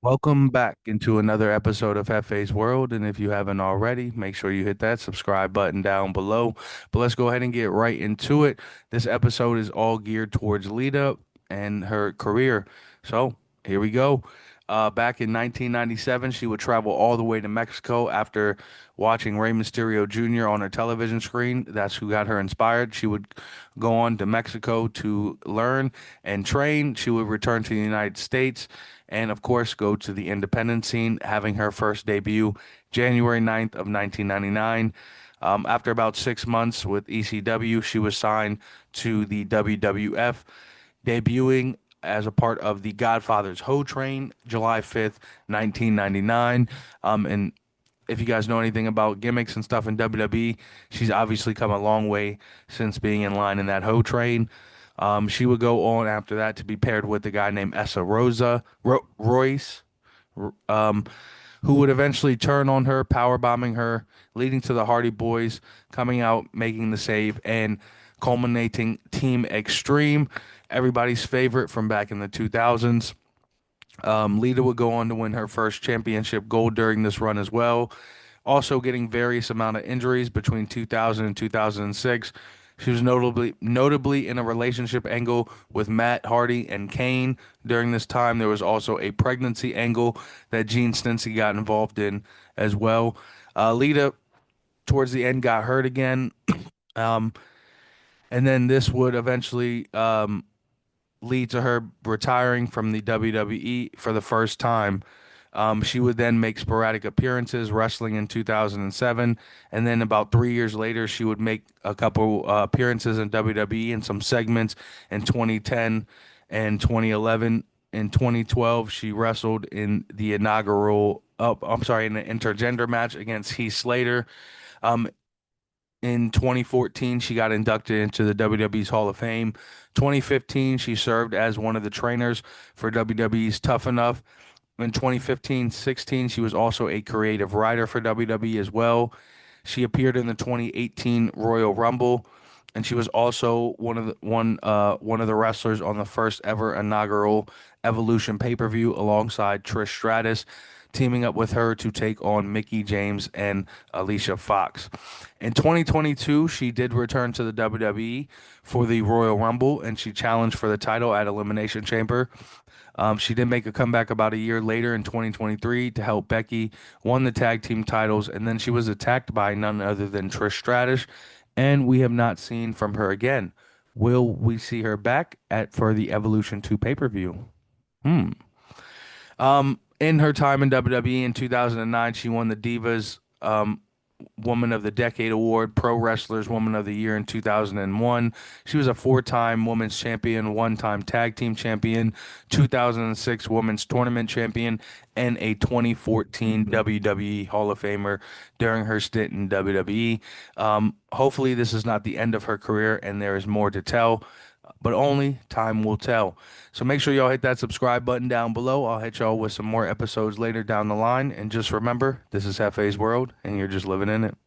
Welcome back into another episode of Hefe's World. And if you haven't already, make sure you hit that subscribe button down below. But let's go ahead and get right into it. This episode is all geared towards Lita and her career. So here we go. Back in 1997, she would travel all the way to Mexico after watching Rey Mysterio Jr. on her television screen. That's who got her inspired. She would go on to Mexico to learn and train. She would return to the United States and, of course, go to the independent scene, having her first debut January 9th of 1999. After about 6 months with ECW, she was signed to the WWF, debuting as a part of the Godfather's Ho Train, July 5th, 1999. And if you guys know anything about gimmicks and stuff in WWE, she's obviously come a long way since being in line in that Ho Train. She would go on after that to be paired with a guy named Essa Royce, um, who would eventually turn on her, power bombing her, leading to the Hardy Boys coming out, making the save, and culminating Team Extreme, everybody's favorite from back in the 2000s. Lita would go on to win her first championship gold during this run as well, also getting various amount of injuries between 2000 and 2006. She was notably in a relationship angle with Matt Hardy and Kane during this time. There was also a pregnancy angle that Gene Stinson got involved in as well. Lita towards the end got hurt again, um, and then this would eventually lead to her retiring from the WWE for the first time. She would then make sporadic appearances wrestling in 2007, and then about 3 years later, she would make a couple appearances in WWE and some segments in 2010 and 2011. In 2012, she wrestled in the in an intergender match against Heath Slater. Um, in 2014, she got inducted into the WWE's Hall of Fame. 2015, she served as one of the trainers for WWE's Tough Enough. In 2015-16, she was also a creative writer for WWE as well. She appeared in the 2018 Royal Rumble, and she was also one of the wrestlers on the first ever inaugural Evolution pay-per-view alongside Trish Stratus, teaming up with her to take on Mickie James and Alicia Fox. In 2022, she did return to the WWE for the Royal Rumble, and she challenged for the title at Elimination Chamber. She did make a comeback about a year later in 2023 to help Becky, won the tag team titles, and then she was attacked by none other than Trish Stratus, and we have not seen from her again. Will we see her back at for the Evolution 2 pay-per-view? Hmm. In her time in WWE in 2009, she won the Divas Woman of the Decade Award, Pro Wrestlers Woman of the Year in 2001. She was a four-time Women's Champion, one-time Tag Team Champion, 2006 Women's Tournament Champion, and a 2014 WWE Hall of Famer during her stint in WWE. Hopefully, this is not the end of her career, and there is more to tell, but only time will tell. So make sure y'all hit that subscribe button down below. I'll hit y'all with some more episodes later down the line. And just remember, this is Hefe's World, and you're just living in it.